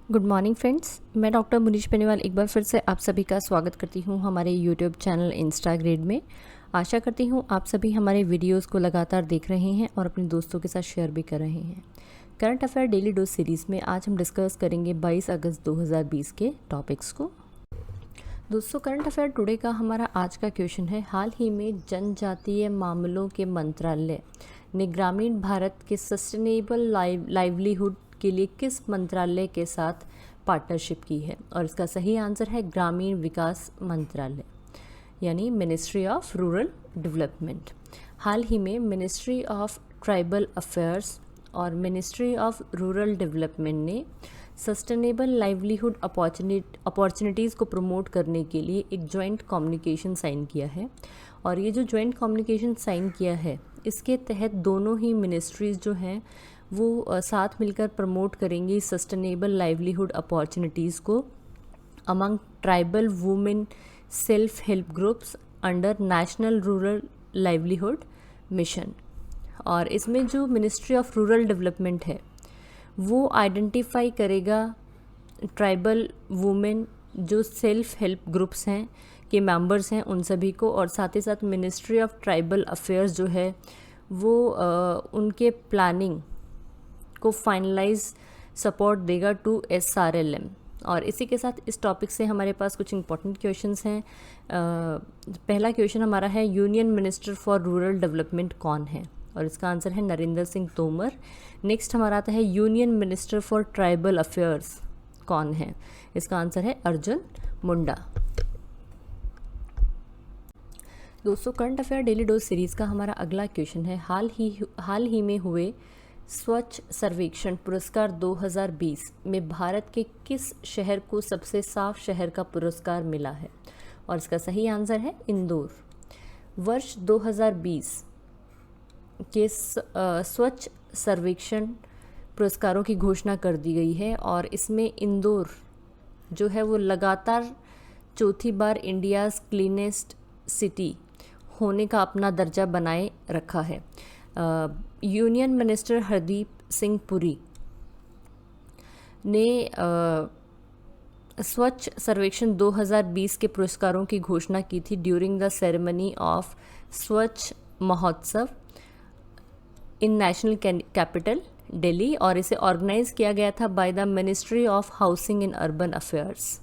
Good morning friends, मैं doctor Munish Beniwal एक बार फिर से आप सभी का स्वागत करती हूँ हमारे यूट्यूब चैनल इंस्टाग्रेड में। आशा करती हूँ आप सभी हमारे वीडियोस को लगातार देख रहे हैं और अपने दोस्तों के साथ शेयर भी कर रहे हैं। Current affair daily dose series में आज हम डिस्कस करेंगे 22 अगस्त 2020 के टॉपिक्स को। दोस्तों, करंट अफेयर टुडे का हमारा आज का क्वेश्चन है, हाल ही में जनजातीय मामलों के मंत्रालय ने ग्रामीण भारत के सस्टेनेबल लाइवलीहुड के लिए किस मंत्रालय के साथ पार्टनरशिप की है? और इसका सही आंसर है ग्रामीण विकास मंत्रालय, यानी मिनिस्ट्री ऑफ रूरल डेवलपमेंट। हाल ही में मिनिस्ट्री ऑफ ट्राइबल अफेयर्स और मिनिस्ट्री ऑफ रूरल डेवलपमेंट ने सस्टेनेबल लाइवलीहुड अपॉर्चुनिटीज़ को प्रमोट करने के लिए एक जॉइंट कम्युनिकेशन साइन किया है। और ये जो जॉइंट कम्युनिकेशन साइन किया है, इसके तहत दोनों ही मिनिस्ट्रीज़ जो हैं वो साथ मिलकर प्रमोट करेंगी सस्टेनेबल लाइवलीहुड अपॉर्चुनिटीज़ को among tribal women self help groups under national rural livelihood mission. और इसमें जो मिनिस्ट्री ऑफ रूरल डेवलपमेंट है वो आइडेंटिफाई करेगा ट्राइबल वुमेन जो सेल्फ हेल्प ग्रुप्स हैं के मेंबर्स हैं उन सभी को, और साथ ही साथ मिनिस्ट्री ऑफ ट्राइबल अफेयर्स जो है वो उनके प्लानिंग को फाइनलाइज सपोर्ट देगा टू SRLM। और इसी के साथ इस टॉपिक से हमारे पास कुछ इंपॉर्टेंट क्वेश्चंस हैं। पहला क्वेश्चन हमारा है, union minister for rural development कौन है? और इसका आंसर है नरेंद्र सिंह तोमर। नेक्स्ट हमारा आता है, union minister for tribal affairs कौन है? इसका आंसर है अर्जुन मुंडा। दोस्तों, current affair daily dose series का हमारा अगला क्वेश्चन है, हाल ही में हुए स्वच्छ सर्वेक्षण पुरस्कार 2020 में भारत के किस शहर को सबसे साफ शहर का पुरस्कार मिला है? और इसका सही आंसर है इंदौर। वर्ष 2020 के स्वच्छ सर्वेक्षण पुरस्कारों की घोषणा कर दी गई है और इसमें इंदौर जो है वो लगातार चौथी बार इंडियाज़ क्लीनेस्ट सिटी होने का अपना दर्जा बनाए रखा है। यूनियन मिनिस्टर हरदीप सिंह पुरी ने स्वच्छ सर्वेक्षण 2020 के पुरस्कारों की घोषणा की थी ड्यूरिंग द सेरेमनी ऑफ स्वच्छ महोत्सव इन नेशनल कैपिटल दिल्ली, और इसे ऑर्गेनाइज किया गया था by the ministry of housing and urban affairs.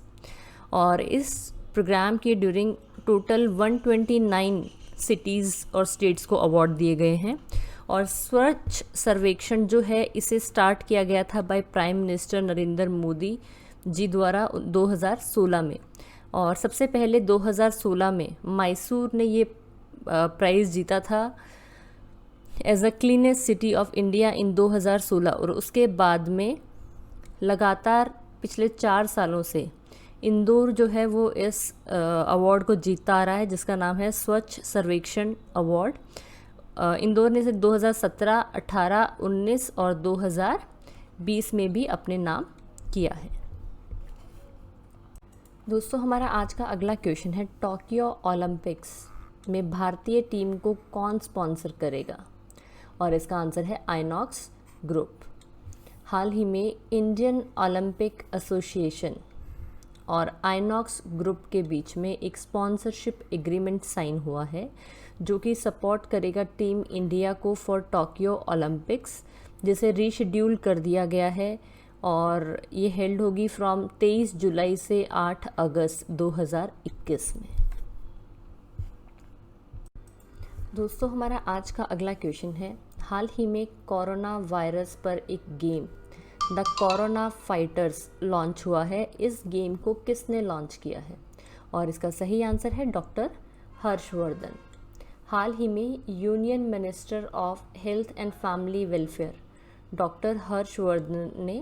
और इस प्रोग्राम के ड्यूरिंग टोटल 129 सिटीज़ और स्टेट्स को अवार्ड दिए गए हैं। और स्वच्छ सर्वेक्षण जो है इसे स्टार्ट किया गया था by prime minister Narendra Modi ji द्वारा 2016 में। और सबसे पहले 2016 में मैसूर ने ये प्राइज़ जीता था as a cleanest city of India in 2016। और उसके बाद में लगातार पिछले 4 सालों से इंदौर जो है वो इस अवार्ड को जीतता आ रहा है, जिसका नाम है स्वच्छ सर्वेक्षण अवार्ड। इंदौर ने इसे 2017, 18, 19 और 2020 में भी अपने नाम किया है। दोस्तों, हमारा आज का अगला क्वेश्चन है, टोक्यो ओलंपिक्स में भारतीय टीम को कौन स्पॉन्सर करेगा? और इसका आंसर है आइनॉक्स ग्रुप। हाल ही में इंडियन ओलंपिक एसोसिएशन और आइनॉक्स ग्रुप के बीच में एक स्पॉन्सरशिप एग्रीमेंट साइन हुआ है जो कि सपोर्ट करेगा टीम इंडिया को फॉर टोक्यो ओलंपिक्स, जिसे रीशेड्यूल कर दिया गया है और ये हेल्ड होगी फ्रॉम 23 जुलाई से 8 अगस्त 2021 में। दोस्तों, हमारा आज का अगला क्वेश्चन है, हाल ही में कोरोना वायरस पर एक game the corona fighters launch हुआ है। इस गेम को किसने लॉन्च किया है? और इसका सही आंसर है डॉक्टर हर्षवर्धन। हाल ही में union minister of health and family welfare doctor Harshvardhan ने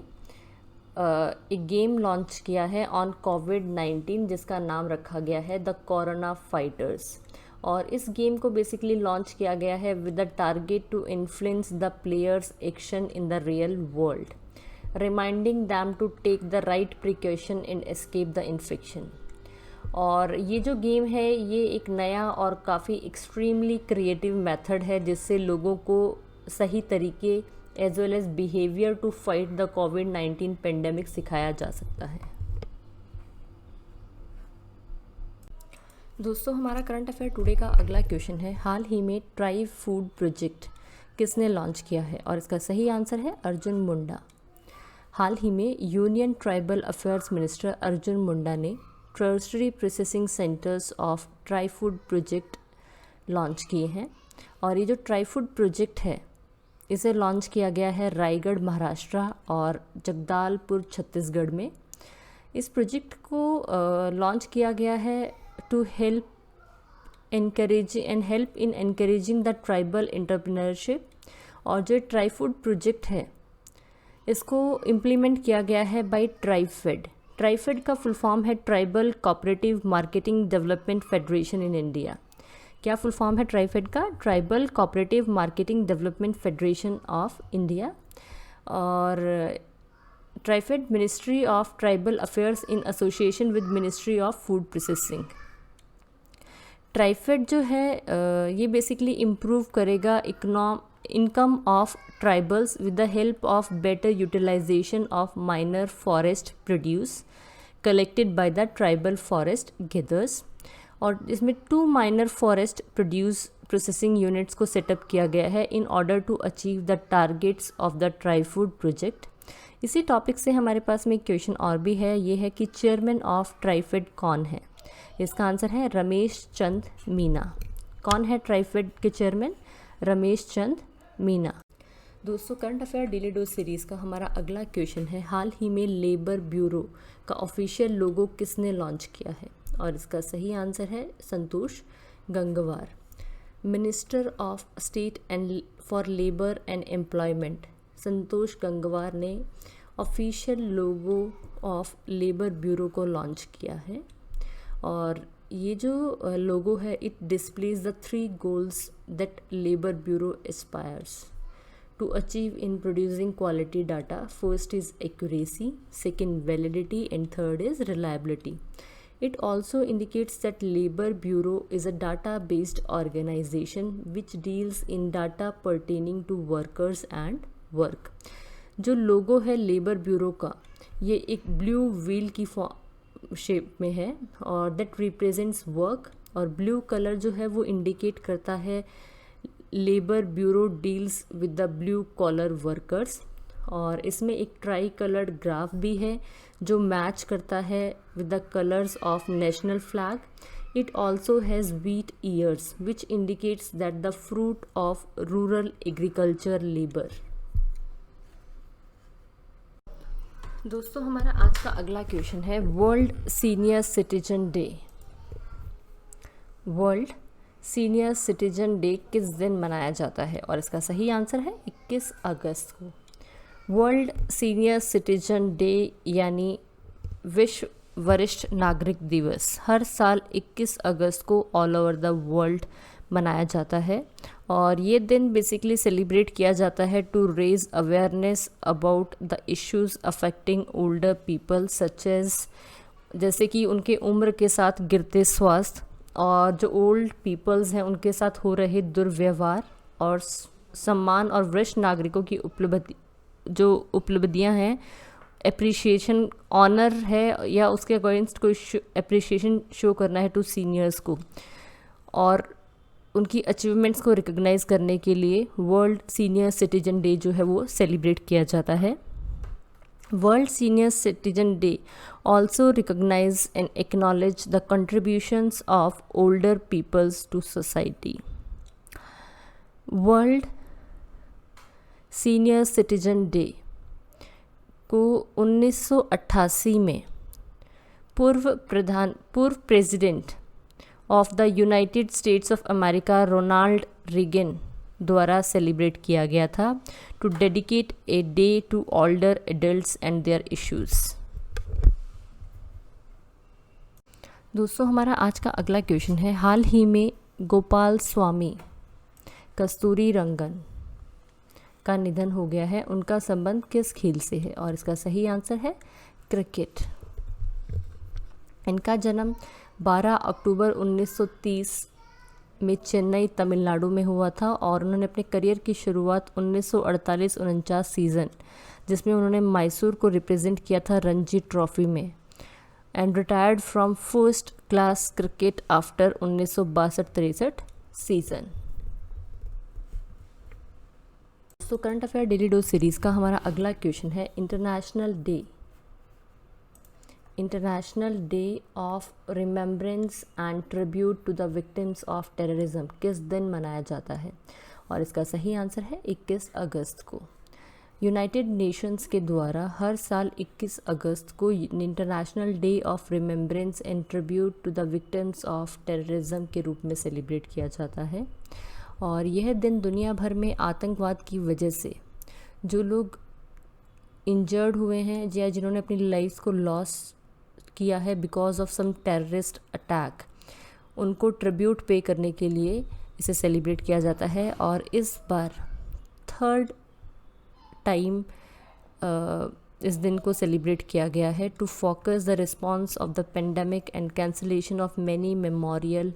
एक गेम लॉन्च किया है ऑन कोविड-19, जिसका नाम रखा गया है द कोरोना फाइटर्स। और इस गेम को बेसिकली लॉन्च किया गया है with the target to influence the players action in the real world, reminding them to take the right precaution and escape the infection. और ये जो गेम है ये एक नया और काफ़ी एक्सट्रीमली क्रिएटिव मेथड है जिससे लोगों को सही तरीके as well as behaviour to fight the कोविड-19 पेंडेमिक सिखाया जा सकता है। दोस्तों, हमारा करंट अफेयर टुडे का अगला क्वेश्चन है, हाल ही में ट्राई फूड प्रोजेक्ट किसने लॉन्च किया है? और इसका सही आंसर है अर्जुन मुंडा। हाल ही में union tribal affairs minister Arjun Munda ने tertiary processing centres of tri food project launch किए हैं। और ये जो ट्राई फूड प्रोजेक्ट है, इसे लॉन्च किया गया है रायगढ़ महाराष्ट्र और जगदालपुर छत्तीसगढ़ में। इस प्रोजेक्ट को लॉन्च किया गया है to help in encouraging the tribal entrepreneurship. और जो ट्राई फूड प्रोजेक्ट है, इसको इम्प्लीमेंट किया गया है बाय ट्राइफेड। ट्राइफेड का फुल फॉर्म है tribal cooperative marketing development federation in India. क्या फुल फॉर्म है ट्राइफेड का? Tribal cooperative marketing development federation of India. और TRIFED ministry of tribal affairs in association with ministry of food processing. TRIFED जो है ये basically improve करेगा income of tribals with the help of better utilisation of minor forest produce collected by the tribal forest gathers. और इसमें 2 minor forest produce processing units को setup किया गया है in order to achieve the targets of the try food project. इसी topic से हमारे पास में एक क्वेश्चन और भी है, ये है कि चेयरमैन ऑफ ट्राइफेड कौन है? इसका आंसर है रमेश चंद मीना। कौन है ट्राइफेड के चेयरमैन? रमेश चंद मीना। दोस्तों, current affair daily dose series का हमारा अगला क्वेश्चन है, हाल ही में लेबर ब्यूरो का ऑफिशियल लोगो किसने लॉन्च किया है? और इसका सही आंसर है Santosh Gangwar. Minister of state and for labour and employment Santosh Gangwar ने official logo of labour bureau को लॉन्च किया है। और ये जो लोगो है, it displays the 3 goals that labour bureau aspires to achieve in producing quality data. First is accuracy, second validity and third is reliability. It also indicates that Labor Bureau is a data-based organization which deals in data pertaining to workers and work. जो logo है Labour bureau का, ये एक blue wheel की shape में है और that represents work. और ब्लू कलर जो है वो इंडिकेट करता है Labour Bureau deals with the blue collar workers. और इसमें एक ट्राई कलर्ड ग्राफ भी है जो मैच करता है with the colours of national flag. It also has wheat years which indicates that the fruit of rural agriculture labour. दोस्तों, हमारा आज का अगला क्वेश्चन है, World Senior Citizen day. World Senior Citizen day किस दिन मनाया जाता है? और इसका सही आंसर है 21 अगस्त को। वर्ल्ड सीनियर सिटीजन डे यानी विश्व वरिष्ठ नागरिक दिवस हर साल 21 अगस्त को ऑल ओवर द वर्ल्ड मनाया जाता है। और ये दिन बेसिकली सेलिब्रेट किया जाता है to raise awareness about the issues affecting older people such as, जैसे कि उनके उम्र के साथ गिरते स्वास्थ्य और जो ओल्ड पीपल्स हैं उनके साथ हो रहे दुर्व्यवहार और सम्मान और वरिष्ठ नागरिकों की उपलब्धियां हैं, एप्रिशिएशन, ऑनर है या उसके अगेंस्ट कोई एप्रिशिएशन शो करना है टू सीनियर्स को और उनकी अचीवमेंट्स को रिकॉग्नाइज करने के लिए वर्ल्ड सीनियर सिटीजन डे जो है वो सेलिब्रेट किया जाता है। World Senior Citizen Day also recognise and acknowledge the contributions of older peoples to society. World Senior Citizen Day को 1988 में पूर्व President of the United States of America Ronald Reagan द्वारा सेलिब्रेट किया गया था to dedicate a day to older adults and their issues. दोस्तों, हमारा आज का अगला क्वेश्चन है, हाल ही में गोपाल स्वामी कस्तूरी रंगन का निधन हो गया है, उनका संबंध किस खेल से है? और इसका सही आंसर है क्रिकेट। इनका जन्म 12 अक्टूबर 1930 में चेन्नई तमिलनाडु में हुआ था और उन्होंने अपने करियर की शुरुआत 1948-49 सीज़न, जिसमें उन्होंने मैसूर को रिप्रेजेंट किया था रणजी ट्रॉफी में, and retired from first class cricket after 1962-63 season. तो current affair daily dose series का हमारा अगला क्वेश्चन है international day of remembrance and tribute to the victims of terrorism किस दिन मनाया जाता है? और इसका सही आंसर है 21 अगस्त को। यूनाइटेड नेशंस के द्वारा हर साल 21 अगस्त को International day of remembrance and tribute to the victims of Terrorism के रूप में सेलिब्रेट किया जाता है। और यह दिन दुनिया भर में आतंकवाद की वजह से जो लोग इंजर्ड हुए हैं या जिन्होंने अपनी लाइफ को लॉस किया है because of some terrorist attack, उनको ट्रिब्यूट पे करने के लिए इसे सेलिब्रेट किया जाता है। और इस बार थर्ड टाइम इस दिन को सेलिब्रेट किया गया है to focus the response of the pandemic and cancellation of many memorial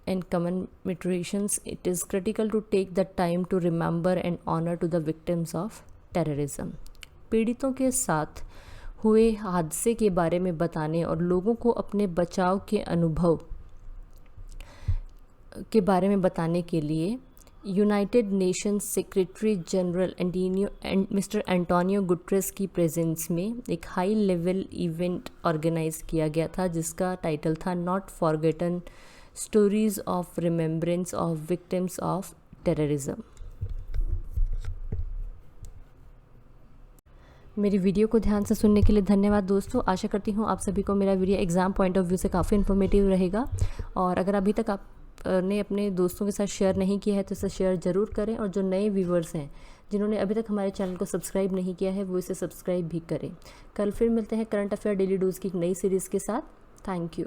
and commemorations. It is critical to take the time to remember and honor to the victims of terrorism. पीड़ितों के साथ हुए हादसे के बारे में बताने और लोगों को अपने बचाव के अनुभव के बारे में बताने के लिए United Nations secretary general mister Antonio Guterres की प्रेजेंस में एक हाई लेवल इवेंट ऑर्गेनाइज किया गया था जिसका टाइटल था not forgotten stories of remembrance of victims of terrorism. मेरी वीडियो को ध्यान से सुनने के लिए धन्यवाद दोस्तों। आशा करती हूँ आप सभी को मेरा video exam point of view से काफ़ी इन्फॉर्मेटिव रहेगा। और अगर अभी तक आपने अपने दोस्तों के साथ शेयर नहीं किया है तो इसे शेयर ज़रूर करें। और जो नए व्यूवर्स हैं जिन्होंने अभी तक हमारे चैनल को सब्सक्राइब नहीं किया है वो इसे सब्सक्राइब भी करें। कल फिर मिलते हैं करंट अफेयर डेली डोज की एक नई सीरीज़ के साथ। Thank you.